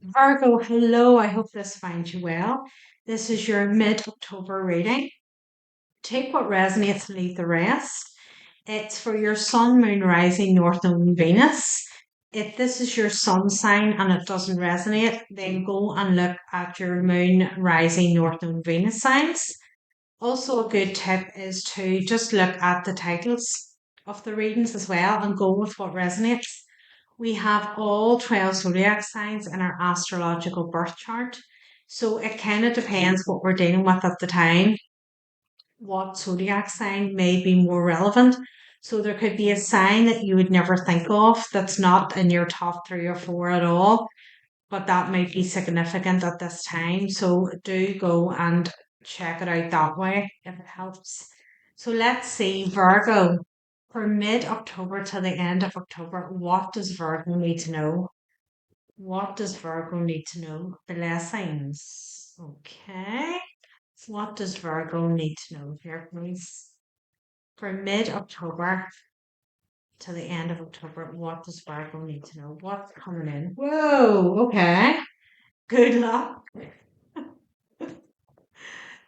Virgo, hello. I hope this finds you well. This is your mid-October reading. Take what resonates and leave the rest. It's for your sun, moon, rising, north node, and Venus. If this is your sun sign and it doesn't resonate, then go and look at your moon, rising, north node, and Venus signs. Also, a good tip is to just look at the titles of the readings as well and go with what resonates. We have all 12 zodiac signs in our astrological birth chart. So it kind of depends what we're dealing with at the time, what zodiac sign may be more relevant. So there could be a sign that you would never think of that's not in your top three or four at all, but that might be significant at this time. So do go and check it out that way if it helps. So let's see, Virgo, for mid October to the end of October, what does Virgo need to know? What does Virgo need to know? Blessings. Okay. What does Virgo need to know here, please? For mid October to the end of October, what does Virgo need to know? What's coming in? Whoa, okay. Good luck.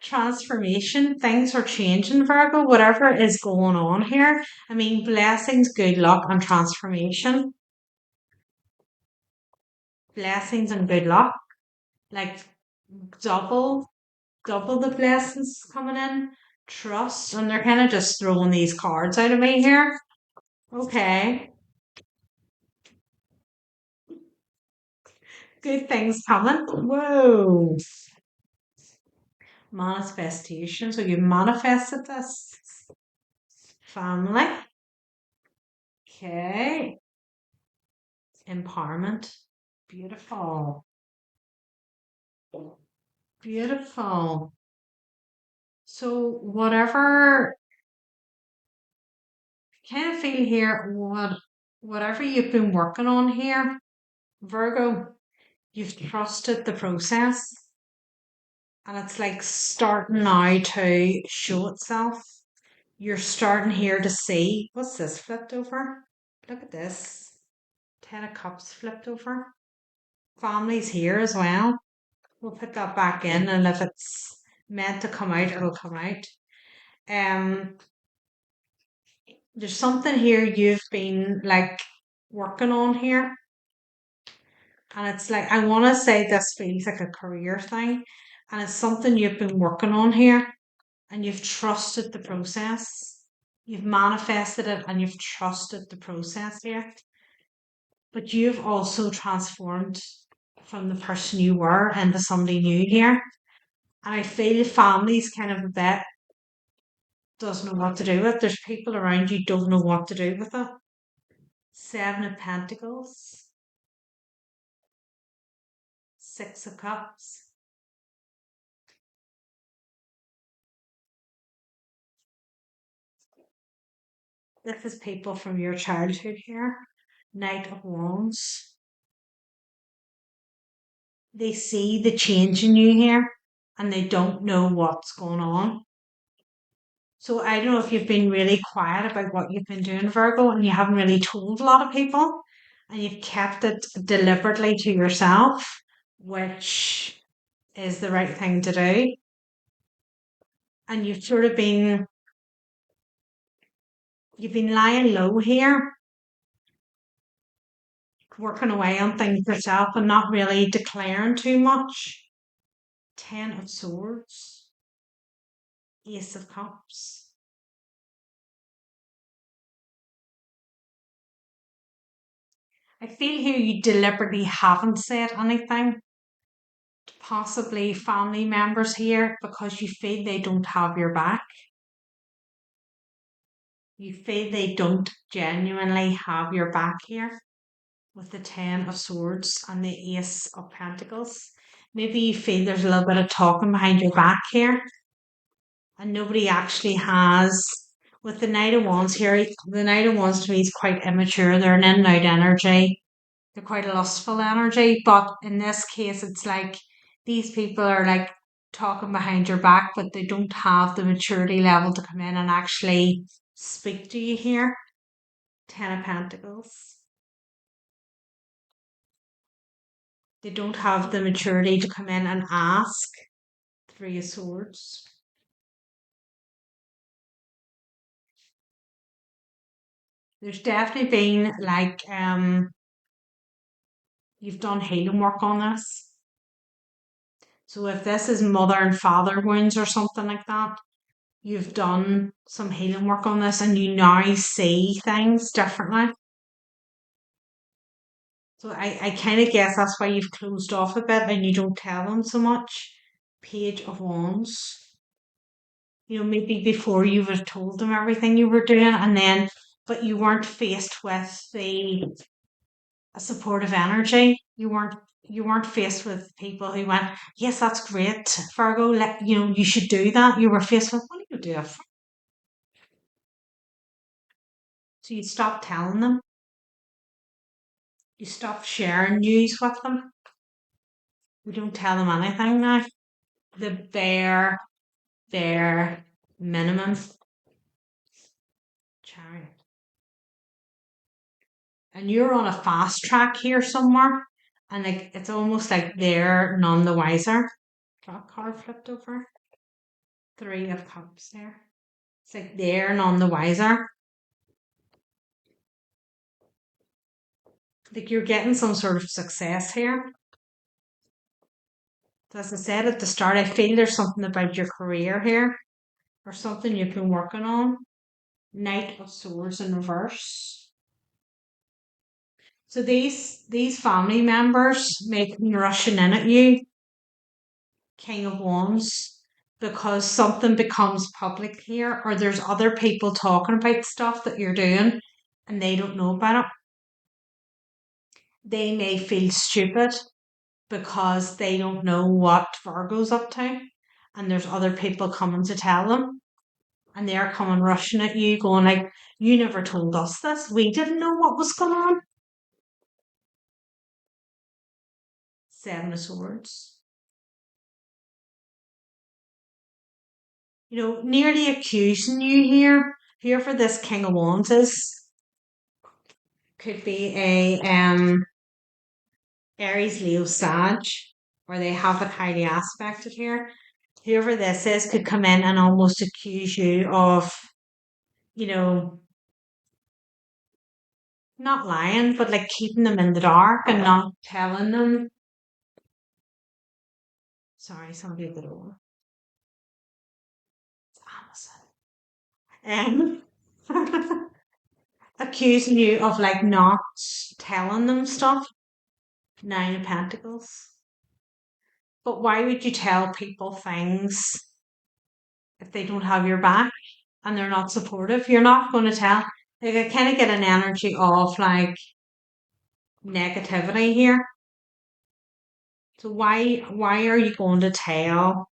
Transformation. Things are changing, Virgo. Whatever is going on here. I mean, blessings, good luck, and transformation. Blessings and good luck. Like double, double the blessings coming in. Trust. And they're kind of just throwing these cards out of me here. Okay. Good things coming. Whoa. Manifestation. So you manifested this. Family. Okay. Empowerment. Beautiful. Beautiful. So whatever kind of feel here, whatever you've been working on here, Virgo, you've trusted the process and it's like starting now to show itself. You're starting here to see what's this flipped over? Look at this. Ten of Cups flipped over. Family's here as well. We'll put that back in and if it's meant to come out, it'll come out. Um there's something here you've been like working on here. And it's like, I want to say this feels like a career thing. And it's something you've been working on here and you've trusted the process. You've manifested it and you've trusted the process here. But you've also transformed from the person you were into somebody new here. And I feel family's kind of a bit doesn't know what to do with. There's people around you don't know what to do with it. Seven of Pentacles, Six of Cups. This is people from your childhood here. Knight of Wands. They see the change in you here and they don't know what's going on. So I don't know if you've been really quiet about what you've been doing, Virgo, and you haven't really told a lot of people and you've kept it deliberately to yourself, which is the right thing to do. And you've been lying low here, working away on things yourself and not really declaring too much. Ten of Swords, Ace of Cups. I feel here you deliberately haven't said anything to possibly family members here because you feel they don't have your back. You feel they don't genuinely have your back here with the Ten of Swords and the Ace of Pentacles. Maybe you feel there's a little bit of talking behind your back here and nobody actually has. With the Knight of Wands here, the Knight of Wands to me is quite immature. They're an in and out energy. They're quite a lustful energy. But in this case, it's like these people are like talking behind your back, but they don't have the maturity level to come in and actually speak to you here. Ten of Pentacles. They don't have the maturity to come in and ask. Three of Swords. There's definitely been like you've done healing work on this. So if this is mother and father wounds or something like that, you've done some healing work on this and you now see things differently. So I kind of guess that's why you've closed off a bit and you don't tell them so much. Page of Wands. You know, maybe before you would have told them everything you were doing and then, but you weren't faced with the a supportive energy. You weren't faced with people who went, yes, that's great, Virgo. You should do that. You were faced with, what do you do? So you stop telling them. You stop sharing news with them. We don't tell them anything now. The bare minimum. Chariot. And you're on a fast track here somewhere, and like it's almost like they're none the wiser. That card flipped over. Three of Cups there. It's like they're none the wiser. Like you're getting some sort of success here. So as I said at the start, I feel there's something about your career here or something you've been working on. Knight of Swords in reverse. So these family members may be rushing in at you, King of Wands, because something becomes public here, or there's other people talking about stuff that you're doing and they don't know about it. They may feel stupid because they don't know what Virgo's up to, and there's other people coming to tell them, and they're coming rushing at you, going like, "You never told us this. We didn't know what was going on." Seven of Swords. Nearly accusing you here. Whoever this King of Wands is could be a Aries, Leo, Sag, or they have it highly aspected here. Whoever this is could come in and almost accuse you of, you know, not lying, but like keeping them in the dark and not telling them. Sorry, somebody at the door. It's Amazon. Accusing you of like not telling them stuff. Nine of Pentacles. But why would you tell people things if they don't have your back and they're not supportive? You're not going to tell. Like I kind of get an energy of like negativity here. So why are you going to tell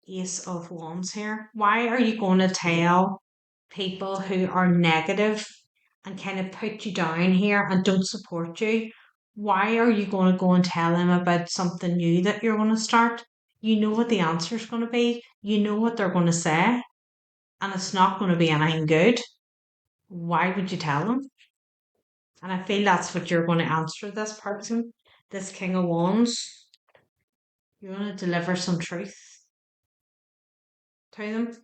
Ace of Wands here? Why are you going to tell people who are negative and kind of put you down here and don't support you? Why are you going to go and tell them about something new that you're going to start? You know what the answer is going to be. You know what they're going to say, and it's not going to be anything good. Why would you tell them? And I feel that's what you're going to answer this person, this King of Wands. You're going to deliver some truth to them.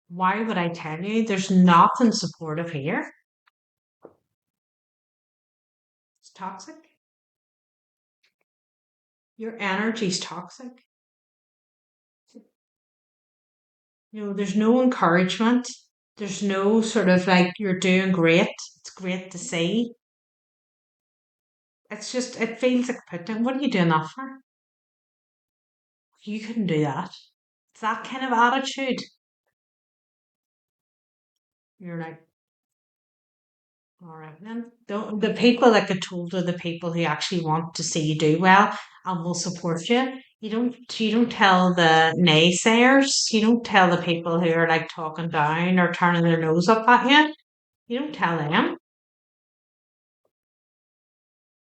Why would I tell you? There's nothing supportive here. It's toxic. Your energy's toxic. There's no encouragement. There's no sort of like, you're doing great. It's great to see. It's just, it feels like putting, what are you doing that for? You couldn't do that. It's that kind of attitude. You're like, all right then. The people that get told are the people who actually want to see you do well and will support you. You don't tell the naysayers. You don't tell the people who are like talking down or turning their nose up at you. You don't tell them.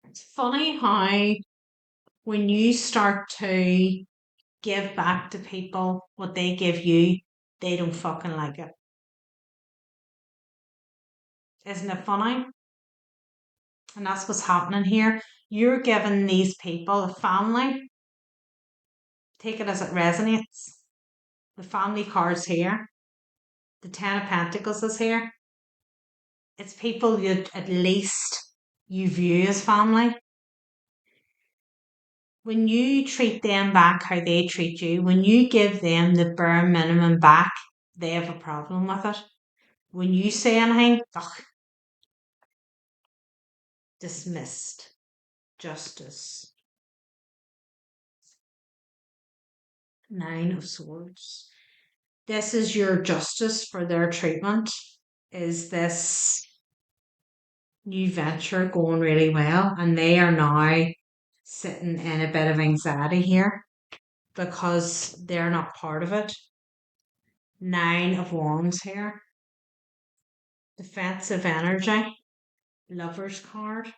It's funny how when you start to give back to people what they give you, they don't fucking like it. Isn't it funny? And that's what's happening here. You're giving these people a family. Take it as it resonates. The family card's here. The Ten of Pentacles is here. It's people you at least you view as family. When you treat them back how they treat you, when you give them the bare minimum back, they have a problem with it. When you say anything, ugh, dismissed. Justice. Nine of Swords. This is your justice for their treatment. Is this new venture going really well? And they are now sitting in a bit of anxiety here because they're not part of it. Nine of Wands here. Defensive energy. Lover's card.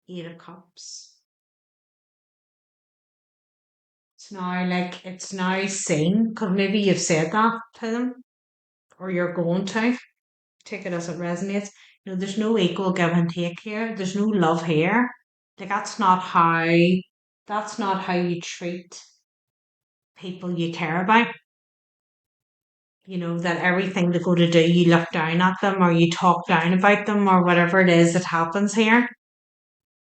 Eight of Cups. It's now seen because maybe you've said that to them or you're going to. Take it as it resonates. There's no equal give and take here. There's no love here. Like that's not how you treat people you care about. That everything they go to do, you look down at them or you talk down about them or whatever it is that happens here.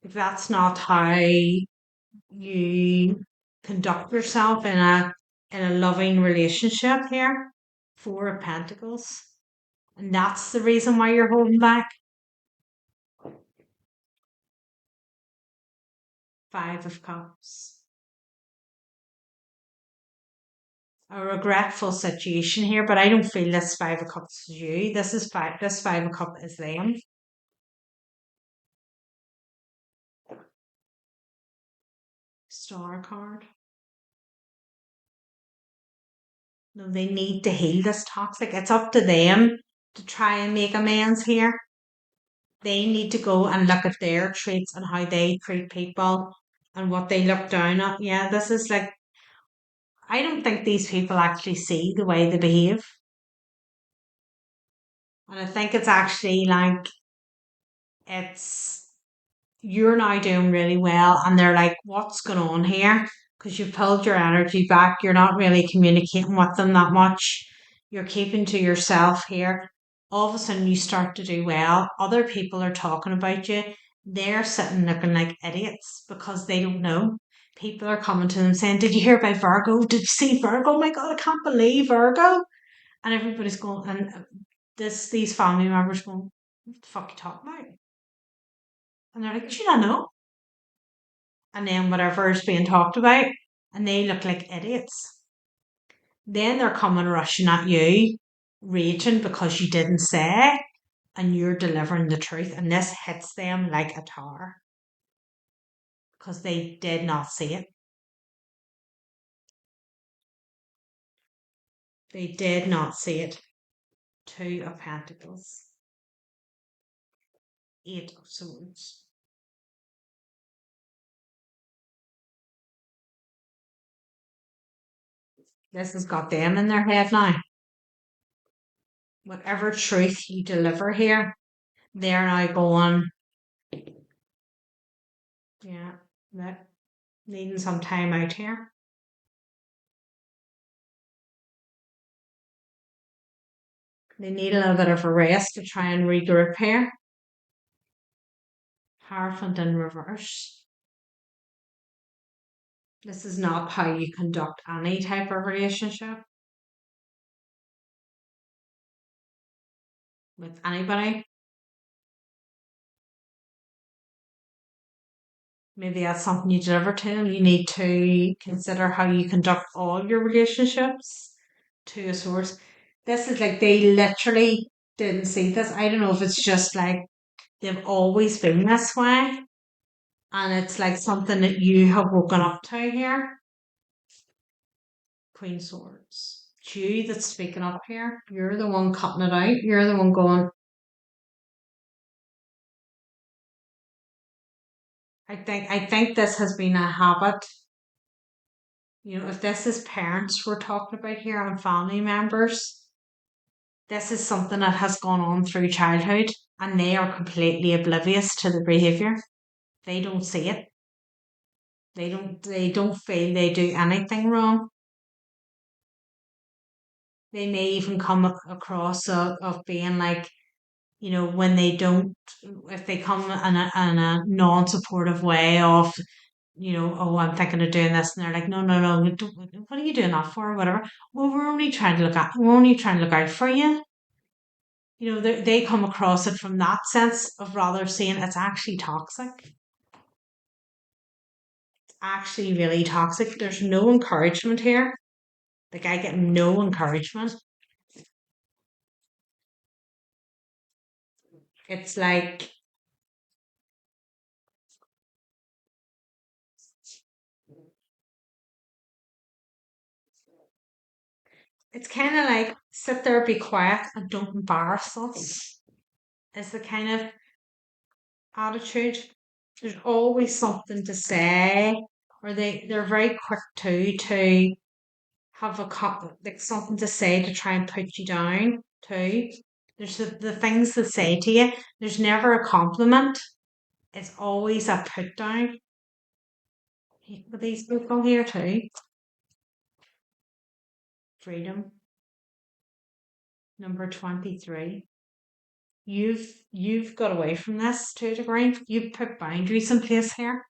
If that's not how you conduct yourself in a loving relationship here. Four of Pentacles. And that's the reason why you're holding back. Five of Cups. A regretful situation here, but I don't feel this Five of Cups is you. This Five of Cups is them. Star card. No, they need to heal this toxic. It's up to them to try and make amends here. They need to go and look at their traits and how they treat people and what they look down at. Yeah, this is like, I don't think these people actually see the way they behave. And I think it's actually like, it's you're now doing really well, and they're like, what's going on here? Because you've pulled your energy back. You're not really communicating with them that much. You're keeping to yourself here. All of a sudden, you start to do well. Other people are talking about you. They're sitting looking like idiots because they don't know. People are coming to them saying, did you hear about Virgo? Did you see Virgo? Oh my God, I can't believe Virgo. And everybody's going, and these family members going, what the fuck are you talking about? And they're like, do you not know? And then whatever is being talked about, and they look like idiots. Then they're coming rushing at you, raging because you didn't say, and you're delivering the truth, and this hits them like a tar because they did not see it. They did not see it. Two of Pentacles, Eight of Swords. This has got them in their head now. Whatever truth you deliver here, they're now going, yeah, needing some time out here. They need a little bit of a rest to try and regroup here. Hierophant in reverse. This is not how you conduct any type of relationship with anybody. Maybe that's something you deliver to them. You need to consider how you conduct all your relationships to a source. This is like they literally didn't see this. I don't know if it's just like they've always been this way and it's like something that you have woken up to here. Queen Swords. It's you that's speaking up here. You're the one cutting it out. You're the one going, I think this has been a habit. If this is parents we're talking about here and family members, this is something that has gone on through childhood. and they are completely oblivious to the behavior. They don't see it. They don't feel they do anything wrong. They may even come across of being like, when they don't, if they come in a non-supportive way of, oh, I'm thinking of doing this, and they're like, no, no, no, what are you doing that for, or whatever. Well, we're only trying to look out for you. They come across it from that sense of rather saying it's actually toxic, actually really toxic. There's no encouragement here. Like, I get no encouragement. It's like, it's kind of like sit there, be quiet, and don't embarrass us, is the kind of attitude. There's always something to say, or they're very quick to have like something to say to try and put you down too. There's the things they say to you. There's never a compliment. It's always a put down. With these people here too. Freedom, number 23. You've got away from this to a degree. You've put boundaries in place here.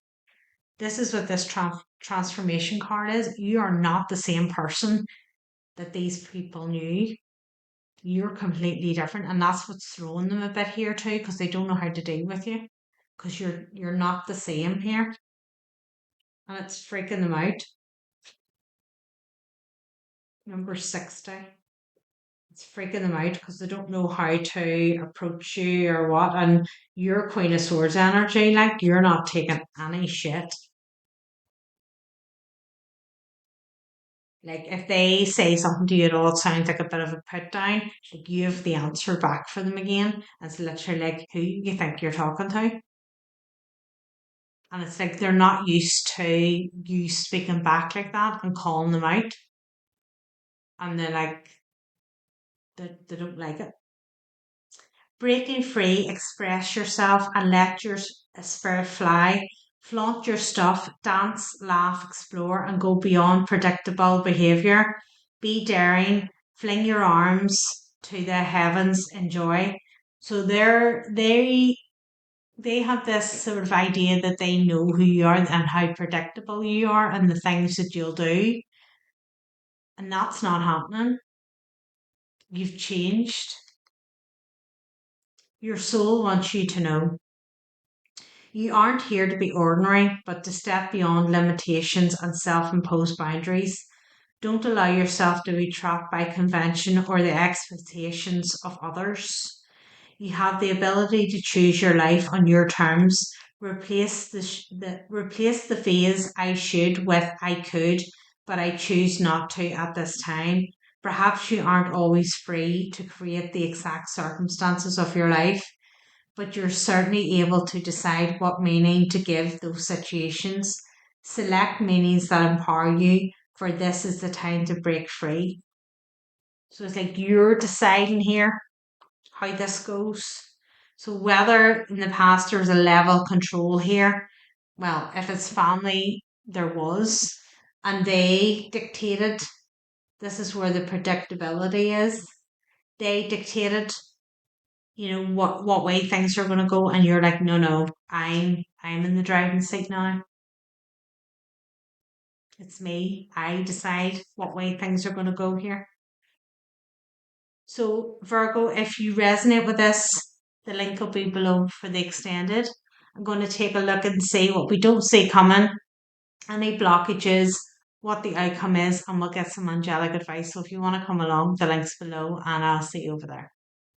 This is what this transformation card is. You are not the same person that these people knew. You're completely different, and that's what's throwing them a bit here too, because they don't know how to deal with you, because you're not the same here, and it's freaking them out. Number 60. It's freaking them out because they don't know how to approach you or what, and your Queen of Swords energy, like, you're not taking any shit. Like, if they say something to you at all, it sounds like a bit of a put down. Like, you have the answer back for them again. It's literally like, who you think you're talking to? And it's like they're not used to you speaking back like that and calling them out. And they're like, they don't like it. Breaking free, express yourself and let your spirit fly. Flaunt your stuff, dance, laugh, explore, and go beyond predictable behavior. Be daring, fling your arms to the heavens, enjoy. So they have this sort of idea that they know who you are and how predictable you are and the things that you'll do. And that's not happening. You've changed. Your soul wants you to know you aren't here to be ordinary, but to step beyond limitations and self imposed boundaries. Don't allow yourself to be trapped by convention or the expectations of others. You have the ability to choose your life on your terms. Replace the phase I should with I could, but I choose not to at this time. Perhaps you aren't always free to create the exact circumstances of your life, but you're certainly able to decide what meaning to give those situations. Select meanings that empower you, for this is the time to break free. So it's like you're deciding here how this goes. So whether in the past there was a level of control here, well, if it's family, there was, and they dictated, this is where the predictability is. They dictated, what way things are going to go, and you're like, no, no, I'm in the driving seat now. It's me. I decide what way things are going to go here. So, Virgo, if you resonate with this, the link will be below for the extended. I'm going to take a look and see what we don't see coming, any blockages, what the outcome is, and we'll get some angelic advice. So, if you want to come along, the link's below, and I'll see you over there.